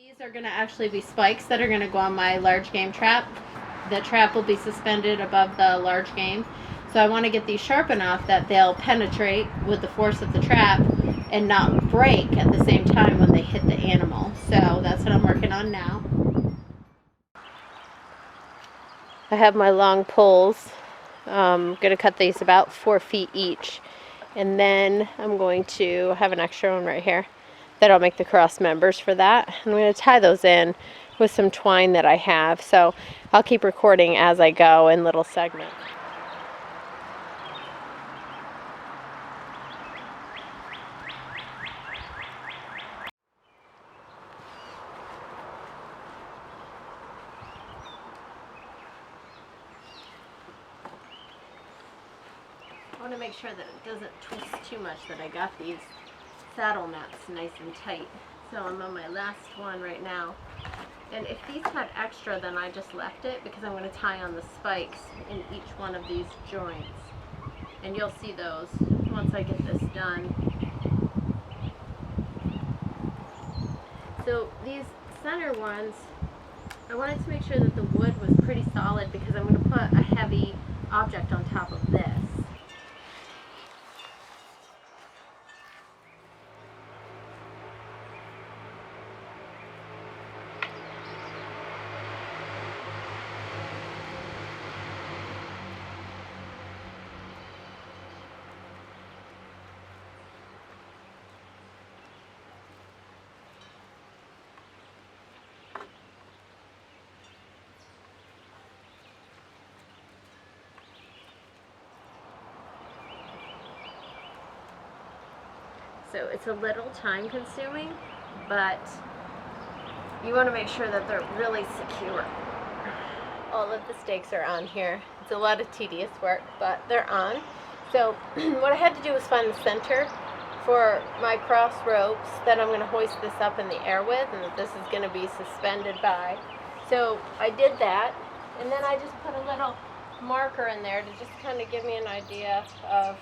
These are going to actually be spikes that are going to go on my large game trap. The trap will be suspended above the large game. So I want to get these sharp enough that they'll penetrate with the force of the trap and not break at the same time when they hit the animal. So that's what I'm working on now. I have my long poles. I'm going to cut these about 4 feet each. And then I'm going to have an extra one right here that I'll make the cross members for that. I'm going to tie those in with some twine that I have. So I'll keep recording as I go in little segments. I want to make sure that it doesn't twist too much, that I got these saddle nuts nice and tight. So I'm on my last one right now. And if these had extra, then I just left it because I'm going to tie on the spikes in each one of these joints. And you'll see those once I get this done. So these center ones, I wanted to make sure that the wood was pretty solid because I'm going to put a heavy object on top of this. So it's a little time consuming, but you want to make sure that they're really secure. All of the stakes are on here. It's a lot of tedious work, but they're on. So what I had to do was find the center for my cross ropes that I'm going to hoist this up in the air with, and that this is going to be suspended by. So I did that, and then I just put a little marker in there to just kind of give me an idea of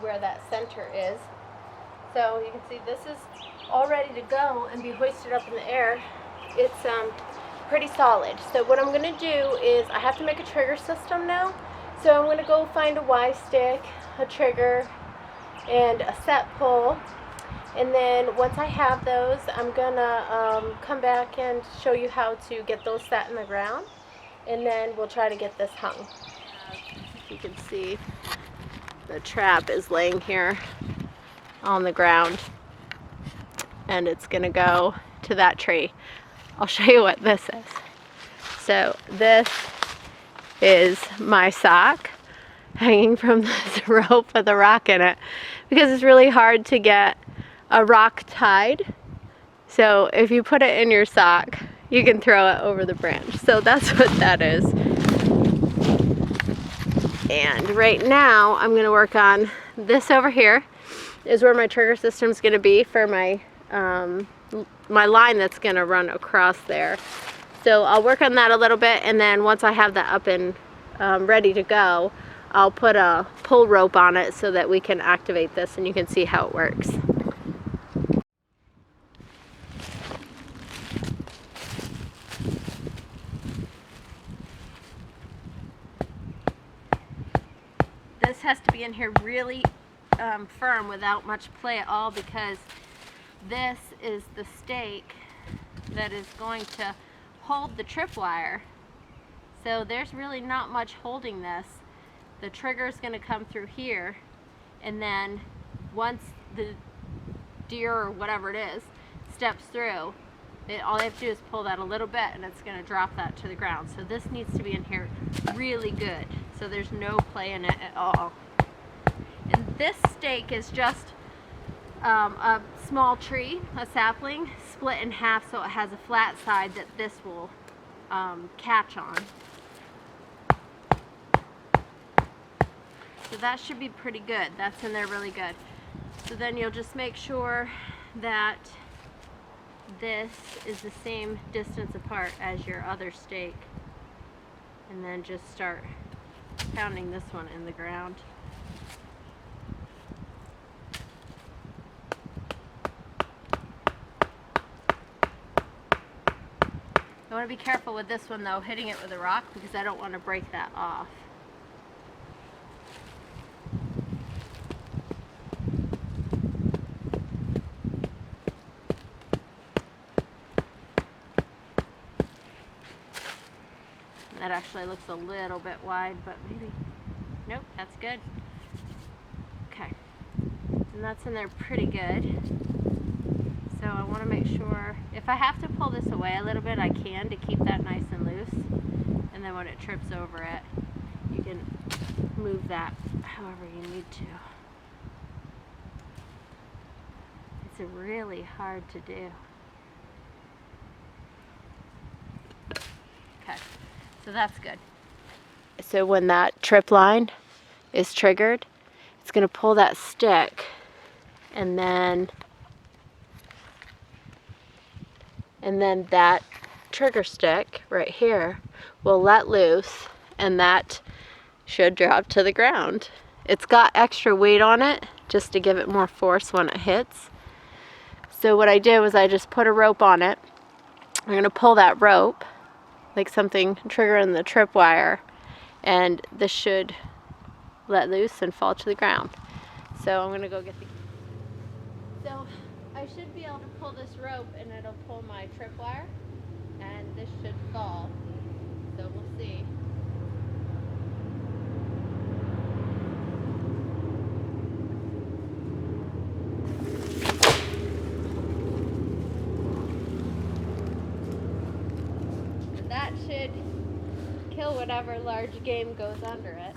where that center is. So you can see this is all ready to go and be hoisted up in the air. It's pretty solid. So what I'm going to do is I have to make a trigger system now. So I'm going to go find a Y stick, a trigger, and a set pull. And then once I have those, I'm going to come back and show you how to get those set in the ground. And then we'll try to get this hung. You can see the trap is laying here on the ground, and it's gonna go to that tree. I'll show you what this is. So this is my sock hanging from this rope with a rock in it because it's really hard to get a rock tied. So if you put it in your sock, you can throw it over the branch. So that's what that is. And right now I'm going to work on this over here is where my trigger system is going to be for my my line that's going to run across there. So I'll work on that a little bit, and then once I have that up and ready to go, I'll put a pull rope on it so that we can activate this and you can see how it works. This has to be in here really firm without much play at all, because this is the stake that is going to hold the tripwire. So there's really not much holding this. The trigger is going to come through here, and then once the deer or whatever it is steps through, all they have to do is pull that a little bit and it's going to drop that to the ground. So this needs to be in here really good, so there's no play in it at all. And this stake is just a small tree, a sapling, split in half so it has a flat side that this will catch on. So that should be pretty good. That's in there really good. So then you'll just make sure that this is the same distance apart as your other stake, and then just start pounding this one in the ground. I want to be careful with this one though, hitting it with a rock, because I don't want to break that off. That actually looks a little bit wide, but maybe, nope, that's good. Okay, and that's in there pretty good. So I want to make sure, if I have to pull this away a little bit, I can, to keep that nice and loose. And then when it trips over it, you can move that however you need to. It's really hard to do. Okay. So that's good. So when that trip line is triggered, it's going to pull that stick, and then that trigger stick right here will let loose, and that should drop to the ground. It's got extra weight on it just to give it more force when it hits. So what I did was I just put a rope on it. I'm going to pull that rope like something triggering the tripwire, and this should let loose and fall to the ground. So I'm gonna go get the... So I should be able to pull this rope and it'll pull my tripwire, and this should fall. So we'll see. That should kill whatever large game goes under it.